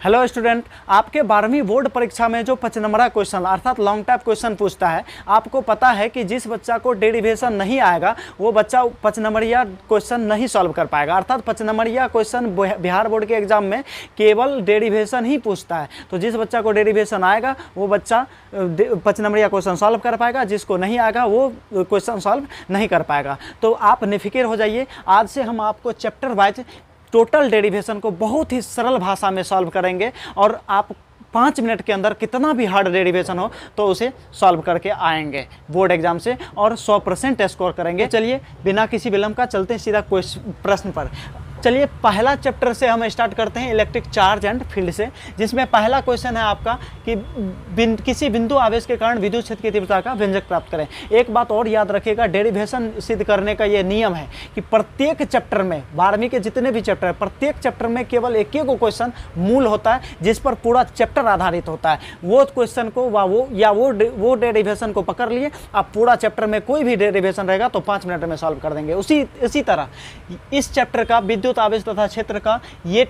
Hello student, आपके 12वीं board परीक्षा में जो 5 नंबरा क्वेश्चन अर्थात लॉन्ग टाइप क्वेश्चन पूछता है, आपको पता है कि जिस बच्चा को डेरिवेशन नहीं आएगा वो बच्चा 5 नंबरिया क्वेश्चन नहीं सॉल्व कर पाएगा। अर्थात 5 नंबरिया क्वेश्चन बिहार बोर्ड के एग्जाम में केवल डेरिवेशन ही पूछता है। तो जिस बच्चा को डेरिवेशन आएगा वो बच्चा 5 नंबरिया क्वेश्चन सॉल्व कर पाएगा, जिसको नहीं आएगा वो क्वेश्चन सॉल्व नहीं कर पाएगा। तो आप निफिक्र हो जाइए, आज से हम आपको चैप्टर वाइज टोटल डेरिवेशन को बहुत ही सरल भाषा में सॉल्व करेंगे और आप 5 मिनट के अंदर कितना भी हार्ड डेरिवेशन हो तो उसे सॉल्व करके आएंगे बोर्ड एग्जाम से और 100% स्कोर करेंगे। चलिए बिना किसी विलंब का चलते हैं सीधा प्रश्न पर। चलिए पहला चैप्टर से हम स्टार्ट करते हैं इलेक्ट्रिक चार्ज एंड फील्ड से, जिसमें पहला क्वेश्चन है आपका कि किसी बिंदु आवेश के कारण विद्युत क्षेत्र की तीव्रता का व्यंजक प्राप्त करें। एक बात और याद रखिएगा, डेरिवेशन सिद्ध करने का ये नियम है कि प्रत्येक चैप्टर में 12वीं के जितने भी चैप्टर है प्रत्येक चैप्टर में केवल एक ही क्वेश्चन मूल होता है जिस पर पूरा चैप्टर आधारित होता है। वो क्वेश्चन को वो डेरिवेशन को पकड़ लिए, आप पूरा चैप्टर में कोई भी डेरिवेशन रहेगा तो 5 मिनट में सॉल्व कर देंगे। इसी तरह इस चैप्टर का विद्युत आवेश तथा क्षेत्र का ये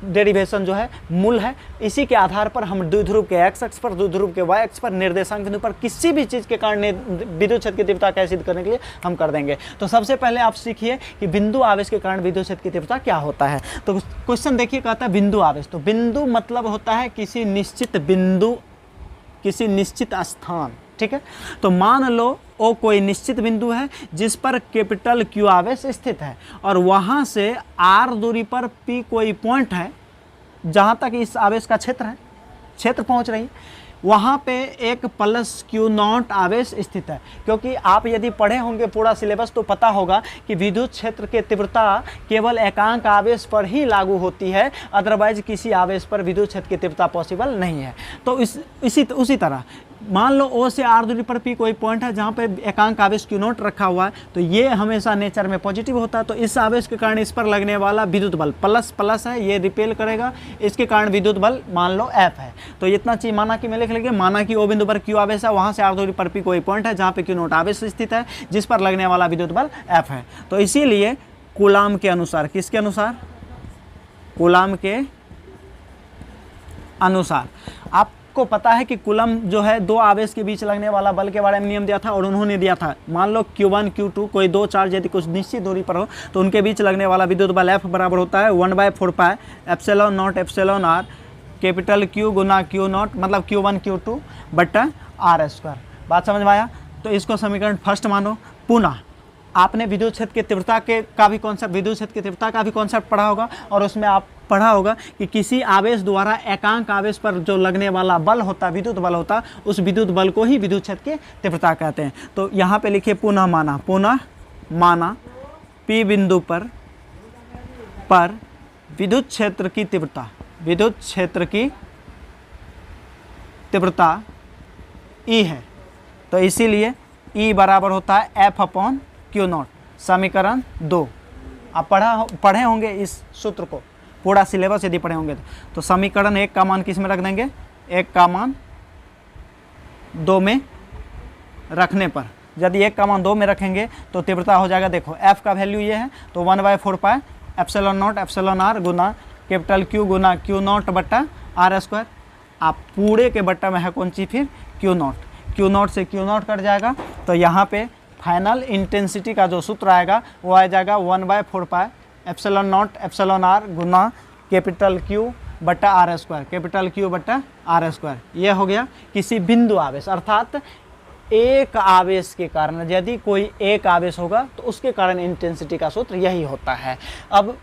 डेरिवेशन जो है मूल है। इसी के आधार पर हम द्विध्रुव के एक्स अक्ष पर, द्विध्रुव के वाई अक्ष पर, निर्देशांक बिंदु पर किसी भी चीज के कारण विद्युत क्षेत्र की तीव्रता कैसे सिद्ध करने के लिए हम कर देंगे। तो सबसे पहले आप सीखिए कि बिंदु आवेश के कारण विद्युत क्षेत्र की तीव्रता क्या होता है। तो क्वेश्चन देखिए, कहता है बिंदु आवेश। तो बिंदु मतलब होता है किसी निश्चित बिंदु, किसी निश्चित स्थान, ठीक है। तो मान लो ओ कोई निश्चित बिंदु है जिस पर कैपिटल क्यू आवेश स्थित है और वहां से आर दूरी पर पी कोई पॉइंट है जहां तक इस आवेश का क्षेत्र है, क्षेत्र पहुंच रही है, वहां पे एक प्लस क्यू नॉट आवेश स्थित है। क्योंकि आप यदि पढ़े होंगे पूरा सिलेबस तो पता होगा कि विद्युत क्षेत्र की तीव्रता केवल एकांक आवेश पर ही लागू होती है, अदरवाइज किसी आवेश पर विद्युत क्षेत्र की तीव्रता पॉसिबल नहीं है। तो उसी तरह मान लो ओ से आर दूरी पर पी कोई पॉइंट है जहाँ पे एकांक आवेश क्यू नॉट रखा हुआ है, तो ये हमेशा नेचर में पॉजिटिव होता है। तो इस आवेश के कारण इस पर लगने वाला विद्युत बल प्लस है, ये रिपेल करेगा, इसके कारण विद्युत बल मान लो एफ है। तो इतना चीज माना कि मैं लिख लेंगे, माना कि ओ बिंदु पर क्यू आवेश है, वहाँ से आर दूरी पर पी कोई पॉइंट है जहाँ पे क्यू नॉट आवेश स्थित है, जिस पर लगने वाला विद्युत बल एफ है। तो इसीलिए कूलाम के अनुसार, किसके अनुसार? कूलाम के अनुसार। आपको पता है कि कूलम जो है दो आवेश के बीच लगने वाला बल के बारे में नियम दिया था और उन्होंने दिया था, मान लो Q1 Q2 कोई दो चार्ज यदि कुछ निश्चित दूरी पर हो तो उनके बीच लगने वाला विद्युत बल F बराबर होता है 1/4 pi epsilon naught epsilon are capital Q गुना Q नॉट मतलब Q1 Q2 बटा R स्क्वायर। बात समझ में आया? तो इसको समीकरण फर्स्ट मानो। पुनः आपने विद्युत क्षेत्र की तीव्रता का भी कॉन्सेप्ट, विद्युत क्षेत्र की तीव्रता का भी कॉन्सेप्ट पढ़ा होगा और उसमें आप पढ़ा होगा कि किसी आवेश द्वारा एकांक आवेश पर जो लगने वाला बल होता, विद्युत बल होता, उस विद्युत बल को ही विद्युत क्षेत्र की तीव्रता कहते हैं। तो यहाँ पे लिखिए पुनः माना P बिंदु पर विद्युत क्षेत्र की तीव्रता, विद्युत क्षेत्र की तीव्रता E है। तो इसीलिए E बराबर होता है F अपॉन Q नॉट। समीकरण 2 आप पढ़े होंगे इस सूत्र को, पूरा सिलेबस यदि पढ़े होंगे तो समीकरण 1 का मान किस में रख देंगे? 1 का मान 2 में रखने पर, यदि 1 का मान 2 में रखेंगे तो तीव्रता हो जाएगा, देखो F का वैल्यू ये है तो 1/4 pi epsilon naught epsilon R गुना कैपिटल Q गुना Q नॉट बट्टा R स्क्वायर। आप पूरे के बट्टा में है कौन सी फिर? Q नॉट से Q नॉट कट जाएगा। तो यहाँ पे फाइनल इंटेंसिटी का जो सूत्र आएगा वो आ जाएगा 1/4 pi epsilon naught epsilon R गुना कैपिटल Q बट्टा R स्क्वायर, कैपिटल Q बट्टा R स्क्वायर। ये हो गया किसी बिंदु आवेश, अर्थात एक आवेश के कारण, यदि कोई एक आवेश होगा तो उसके कारण इंटेंसिटी का सूत्र यही होता है। अब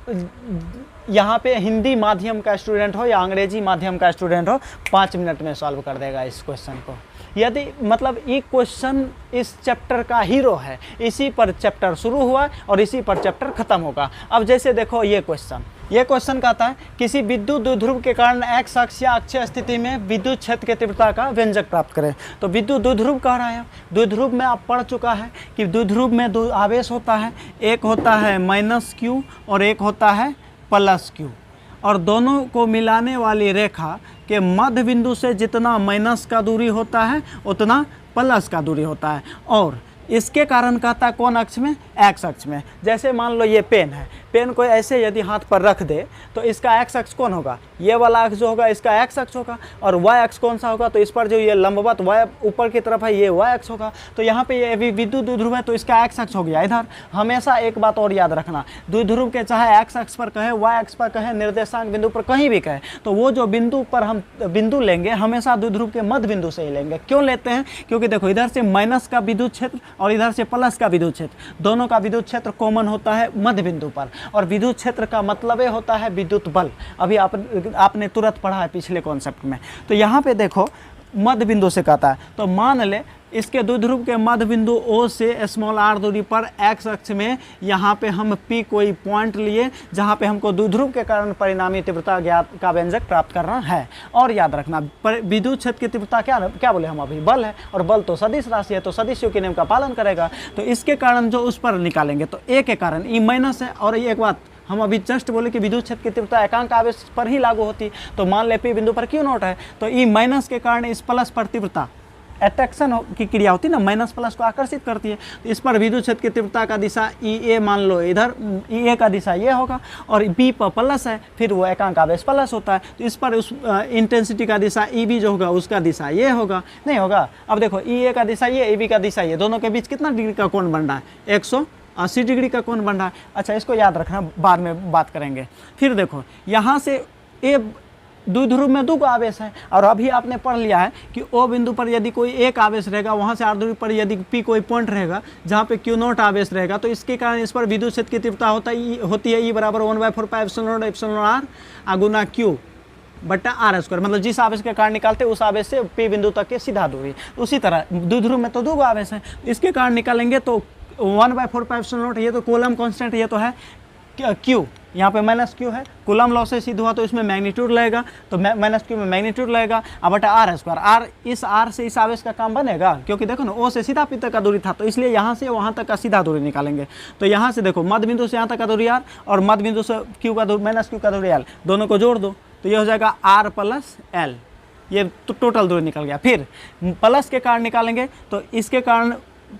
यहाँ पे हिंदी माध्यम का स्टूडेंट हो या अंग्रेजी माध्यम का स्टूडेंट हो 5 मिनट में सॉल्व कर देगा इस क्वेश्चन को। यदि मतलब ये क्वेश्चन इस चैप्टर का हीरो है, इसी पर चैप्टर शुरू हुआ और इसी पर चैप्टर खत्म होगा। अब जैसे देखो ये क्वेश्चन कहता है किसी विद्युत द्विध्रुव के कारण एक्स अक्ष या अक्षीय स्थिति में विद्युत क्षेत्र की तीव्रता का व्यंजक प्राप्त करें। तो विद्युत द्विध्रुव कह रहा है, द्विध्रुव में आप पढ़ चुका है कि द्विध्रुव में दो आवेश होता है, एक होता है -Q और एक होता है +Q, और दोनों को मिलाने वाली रेखा के मध्य बिंदु से जितना माइनस का दूरी होता है उतना प्लस का दूरी होता है। और इसके कारण कहता है कौन अक्ष में? एक्स अक्ष में। जैसे मान लो ये पेन है, पेन को ऐसे यदि हाथ पर रख दे तो इसका एक्स अक्ष कौन होगा, ये वाला अक्ष जो होगा इसका एक्स अक्ष होगा, और वाई अक्ष कौन सा होगा, तो इस पर जो ये लंबवत वाई ऊपर की तरफ है ये वाई अक्ष होगा। तो यहाँ पे ये विद्युत द्विध्रुव है तो इसका एक्स अक्ष हो गया इधर। हमेशा एक बात और याद रखना, द्विध्रुव के चाहे एक्स अक्ष पर कहे, वाई अक्ष पर कहे, निर्देशांक बिंदु पर कहीं भी कहे, तो वो जो बिंदु पर हम बिंदु लेंगे हमेशा द्विध्रुव के मध्य बिंदु से ही लेंगे। क्यों लेते हैं, क्योंकि देखो इधर से माइनस का विद्युत क्षेत्र और इधर से प्लस का विद्युत क्षेत्र, दोनों का विद्युत क्षेत्र कॉमन होता है मध्य बिंदु पर, और विद्युत क्षेत्र का मतलब होता है विद्युत बल। अभी आपने तुरंत पढ़ा है पिछले कॉन्सेप्ट में। तो यहाँ पे देखो मध्य बिंदु से कहता है, तो मान ले इसके द्विध्रुव के मध्य बिंदु O से स्मॉल r दूरी पर x अक्ष में यहाँ पे हम P कोई पॉइंट लिए जहाँ पे हमको द्विध्रुव के कारण परिणामी तीव्रता ज्ञात का व्यंजक प्राप्त करना है। और याद रखना विद्युत क्षेत्र की तीव्रता क्या बोले हम अभी, बल है, और बल तो सदिश राशि है, तो सदिशों के नियम का पालन करेगा। तो इसके कारण जो उस पर निकालेंगे तो A के कारण E माइनस है। और एक बात हम अभी जस्ट बोले कि विद्युत क्षेत्र की तीव्रता एकांक आवेश पर ही लागू होती, तो मान ले P बिंदु पर क्यों नोट है, तो E माइनस के कारण इस प्लस पर तीव्रता अट्रैक्शन की क्रिया होती है ना, माइनस प्लस को आकर्षित करती है। तो इस पर विद्युत क्षेत्र की तीव्रता का दिशा EA मान लो, इधर EA का दिशा ये होगा, और B पर प्लस है, फिर वो एकांक आवेश प्लस होता है, तो इस पर उस इंटेंसिटी का दिशा EB जो होगा उसका दिशा ये होगा, नहीं होगा। अब देखो EA का दिशा ये, EB का दिशा ये, दोनों के बीच कितना डिग्री का कोण बन रहा है, 180 डिग्री का कोण बन रहा है। अच्छा, इसको याद रखना, बाद में बात करेंगे। फिर देखो यहाँ से ए द्विध्रुव में दो आवेश है, और अभी आपने पढ़ लिया है कि O बिंदु पर यदि कोई एक आवेश रहेगा, वहाँ से r दूरी पर यदि P कोई पॉइंट रहेगा जहाँ पे Q नॉट आवेश रहेगा, तो इसके कारण इस पर विद्युत क्षेत्र की तीव्रता होती है E बराबर 1/4πε0 r गुना Q बट्टा r स्क्वायर, मतलब जिस आवेश के कारण निकालते हैं उस आवेश से P बिंदु तक के सीधा दूरी। उसी तरह द्विध्रुव में तो दो आवेश है, इसके कारण निकालेंगे तो 1/4πε0, ये तो कूलम कांस्टेंट, ये तो है Q, यहाँ पे माइनस Q है, कूलम लॉ से सिद्ध हुआ तो इसमें मैग्नीट्यूड लगेगा, तो माइनस Q में मैग्नीट्यूड लगेगा, अब बटा r स्क्वायर। r इस r से इस आवेश का काम बनेगा, क्योंकि देखो ना O से सीधा P तक का दूरी था, तो इसलिए यहाँ से वहाँ तक का सीधा दूरी निकालेंगे। तो यहाँ से देखो मध्य बिंदु से यहाँ तक का दूरी r और मध्य बिंदु से Q का दूरी माइनस Q का दूरी l, दोनों को जोड़ दो तो ये हो जाएगा r प्लस l, ये तो टोटल दूरी निकल गया। फिर प्लस के कारण निकालेंगे तो इसके कारण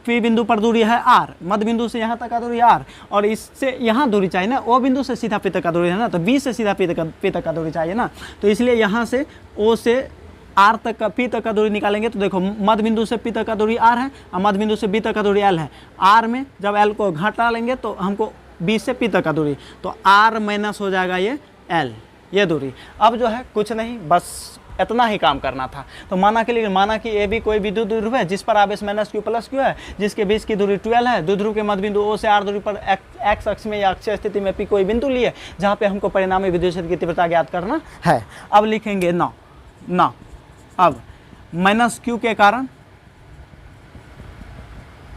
P बिंदु पर दूरी है r, मध्य बिंदु से यहाँ तक का दूरी r, और इससे यहाँ दूरी चाहिए ना, O बिंदु से सीधा P तक का दूरी है ना, तो B से सीधा P तक का दूरी चाहिए ना, तो इसलिए यहाँ से O से R तक का P तक का दूरी निकालेंगे। तो देखो मध्य बिंदु से P तक का दूरी r है और मध्य बिंदु से B तक का दूरी l है। R में जब l को घटा लेंगे तो हमको B से P तक का दूरी, तो r माइनस हो जाएगा ये l, ये दूरी। अब जो है कुछ नहीं, बस इतना ही काम करना था। तो माना कि ए बी कोई विद्युत द्विध्रुव है जिस पर आवेश माइनस Q प्लस Q है, जिसके बीच की दूरी 12 है। द्विध्रुव के मध्य बिंदु O से R दूरी पर x अक्ष में या अक्षीय स्थिति में P कोई बिंदु लिए जहाँ पे हमको परिणामी विद्युत क्षेत्र की तीव्रता ज्ञात करना है। अब लिखेंगे ना अब माइनस Q के कारण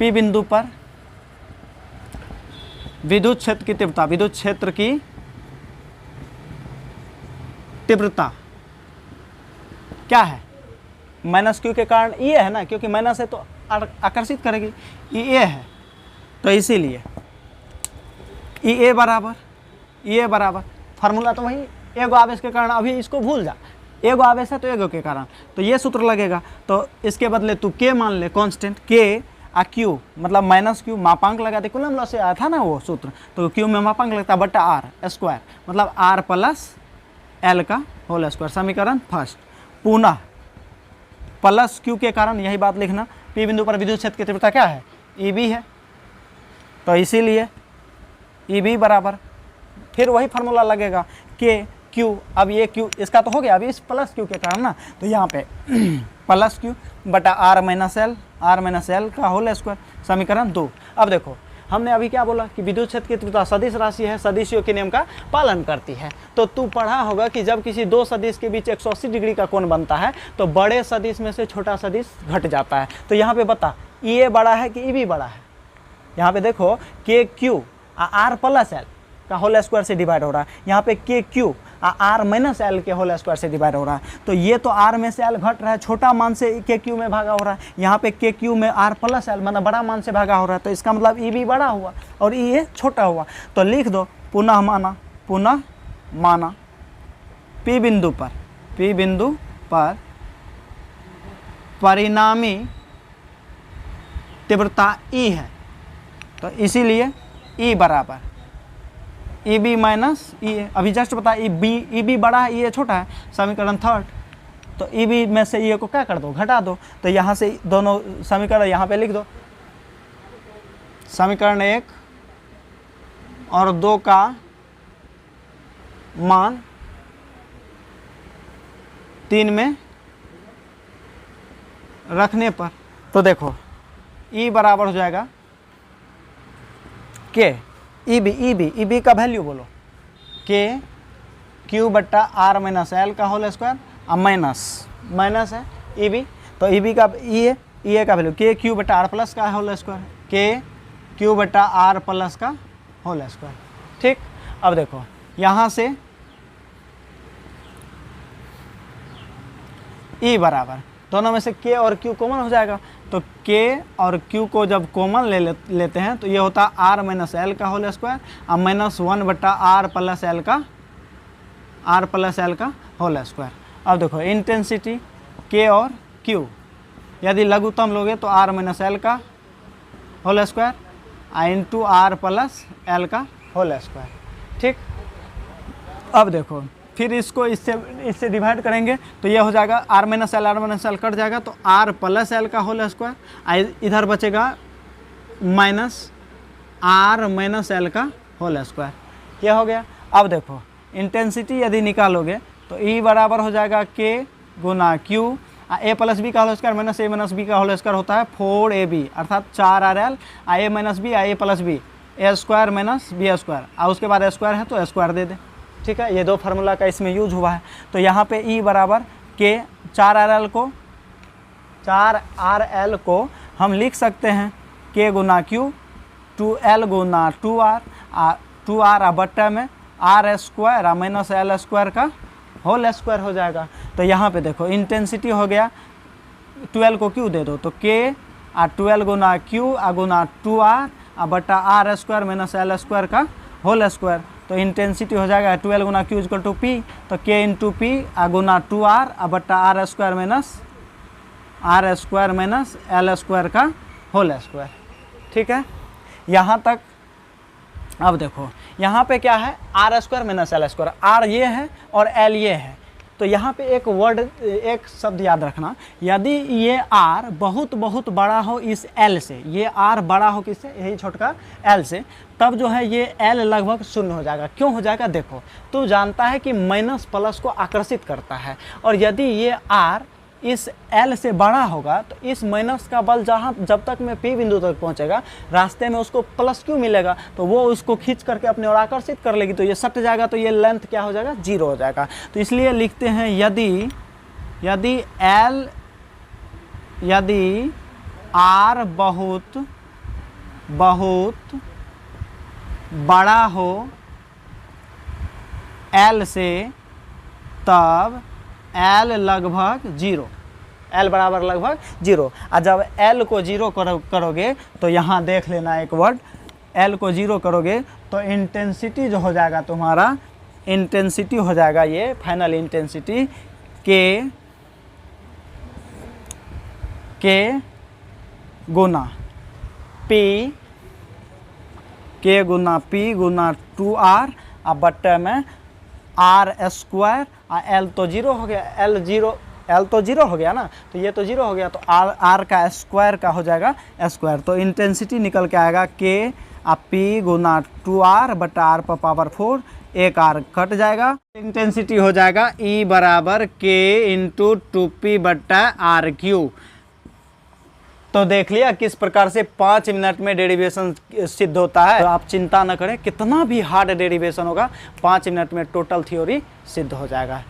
P बिंदु पर विद्युत क्षेत्र की तीव्रता, विद्युत क्षेत्र की तीव्रता क्या है, माइनस Q के कारण ये है ना, क्योंकि माइनस है तो आकर्षित करेगी, ये है, तो इसीलिए ये बराबर फार्मूला तो वही, एगो आवेश के कारण, अभी इसको भूल जा, एगो आवेश है तो एगो के कारण, तो ये सूत्र लगेगा। तो इसके बदले तू K मान ले कांस्टेंट, K आ Q मतलब माइनस Q मापांक लगा दे, कूलम लॉ से आया था ना वो सूत्र, तो Q में मापांक लगता है बट्टा r स्क्वायर, मतलब r प्लस l का होल स्क्वायर, समीकरण फर्स्ट। पुनः प्लस Q के कारण यही बात लिखना, P बिंदु पर विद्युत क्षेत्र की तीव्रता क्या है, EB है, तो इसीलिए EB बराबर, फिर वही फार्मूला लगेगा K Q, अब ये Q इसका तो हो गया, अभी इस प्लस Q के कारण ना, तो यहाँ पे प्लस Q बटा r माइनस एल का होल स्क्वायर, समीकरण 2। अब देखो हमने अभी क्या बोला कि विद्युत क्षेत्र की तीव्रता सदिश राशि है, सदिशियों के नियम का पालन करती है। तो तू पढ़ा होगा कि जब किसी दो सदिश के बीच 180 डिग्री का कोण बनता है तो बड़े सदिश में से छोटा सदिश घट जाता है। तो यहाँ पे बता EA बड़ा है कि EB बड़ा है, यहाँ पे देखो KQ R प्लस L का होल स्क्वायर से डिवाइड हो रहा है, यहाँ पे KQ R माइनस L के होल स्क्वायर से डिवाइड हो रहा है, तो ये तो R में से L घट रहा है, छोटा मान से KQ में भागा हो रहा है, यहाँ पे KQ में R प्लस L मतलब बड़ा मान से भागा हो रहा है, तो इसका मतलब EB बड़ा हुआ और EA छोटा हुआ। तो लिख दो पुनः माना P बिंदु पर परिणामी तीव्रता E है, तो इसीलिए E बराबर ई बी माइनस ई ए। अभी जस्ट बता ई बी बड़ा है, ई ए छोटा है, समीकरण थर्ड। तो ई बी में से ई ए को क्या कर दो, घटा दो। तो यहाँ से दोनों समीकरण यहाँ पे लिख दो, समीकरण 1 और 2 का मान 3 में रखने पर, तो देखो ई बराबर हो जाएगा के ई बी का वैल्यू बोलो, के क्यू बट्टा आर माइनस एल का होल स्क्वायर, अब माइनस है ई बी, तो ई बी का ई ए का वैल्यू के क्यू बट्टा आर प्लस का होल स्क्वायर, के क्यू बट्टा आर प्लस का होल स्क्वायर। ठीक, अब देखो यहाँ से ई बराबर दोनों में से के और क्यू कॉमन हो जाएगा, तो के और क्यू को जब कॉमन लेते हैं तो ये होता है आर माइनस एल का होल स्क्वायर, अब -1 बट्टा आर प्लस एल का होल स्क्वायर। अब देखो इंटेंसिटी के और क्यू यदि लघुत्तम लोगे तो आर माइनस एल का whole square into R plus L का होल स्क्वायर। ठीक, अब देखो फिर इसको इससे डिवाइड करेंगे तो ये हो जाएगा आर माइनस एल कट जाएगा, तो आर प्लस एल का होल स्क्वायर, इधर बचेगा माइनस आर माइनस एल का होल स्क्वायर, ये हो गया। अब देखो इंटेंसिटी यदि निकालोगे तो ई बराबर हो जाएगा के गुना क्यू, ए प्लस बी का होल स्क्वायर माइनस ए माइनस बी का होल स्क्वायर होता है 4ab, अर्थात 4rl, ए माइनस बी ए प्लस बी, ए स्क्वायर माइनस बी स्क्वायर, और उसके बाद स्क्वायर है तो स्क्वायर दे दे। ठीक है, ये दो फार्मूला का इसमें यूज हुआ है। तो यहाँ पे ई बराबर के 4rl को हम लिख सकते हैं के गुना क्यू 2l गुना 2r बट्टा में R square minus L square का होल स्क्वायर हो जाएगा। तो यहाँ पे देखो इंटेंसिटी हो गया 12 को क्यू दे दो तो के 12 गुना क्यू गुना 2r बट्टा R square minus L square का होल स्क्वायर। तो इंटेंसिटी हो जाएगा 12 गुना क्यू इक्वल टू पी, तो के इंटू पी गुना 2r बट्टा R square minus L square का होल स्क्वायर। ठीक है, यहाँ तक। अब देखो यहाँ पे क्या है, R square minus L square, R ये है और एल ये है। तो यहाँ पे एक शब्द याद रखना, यदि ये आर बहुत बड़ा हो इस एल से, ये आर बड़ा हो किससे, यही छोटका एल से, तब जो है ये एल लगभग 0 हो जाएगा। क्यों हो जाएगा, देखो तू जानता है कि माइनस प्लस को आकर्षित करता है, और यदि ये आर इस एल से बड़ा होगा तो इस माइनस का बल जब तक में पी बिंदु तक पहुंचेगा, रास्ते में उसको प्लस क्यों मिलेगा, तो वो उसको खींच करके अपने और आकर्षित कर लेगी, तो ये सट जाएगा, तो ये लेंथ क्या हो जाएगा, 0 हो जाएगा। तो इसलिए लिखते हैं यदि आर बहुत बड़ा हो एल से, तब एल लगभग 0, एल बराबर लगभग 0। और जब एल को 0 करोगे तो यहाँ देख लेना एक वर्ड, एल को 0 करोगे तो इंटेंसिटी जो हो जाएगा तुम्हारा, इंटेंसिटी हो जाएगा ये फाइनल इंटेंसिटी के गुना पी गुना 2r बट्टे में आर स्क्वायर, एल तो 0 हो गया, एल तो 0 हो गया ना, तो ये तो 0 हो गया, तो आर का स्क्वायर का हो जाएगा स्क्वायर। तो इंटेंसिटी निकल के आएगा के पी गुना 2r बटा आर पर पावर 4, एक आर कट जाएगा, इंटेंसिटी हो जाएगा ई बराबर के इंटू 2p बट्टा आर क्यू। तो देख लिया किस प्रकार से 5 मिनट में डेरिवेशन सिद्ध होता है। तो आप चिंता न करें, कितना भी हार्ड डेरिवेशन होगा 5 मिनट में टोटल थ्योरी सिद्ध हो जाएगा।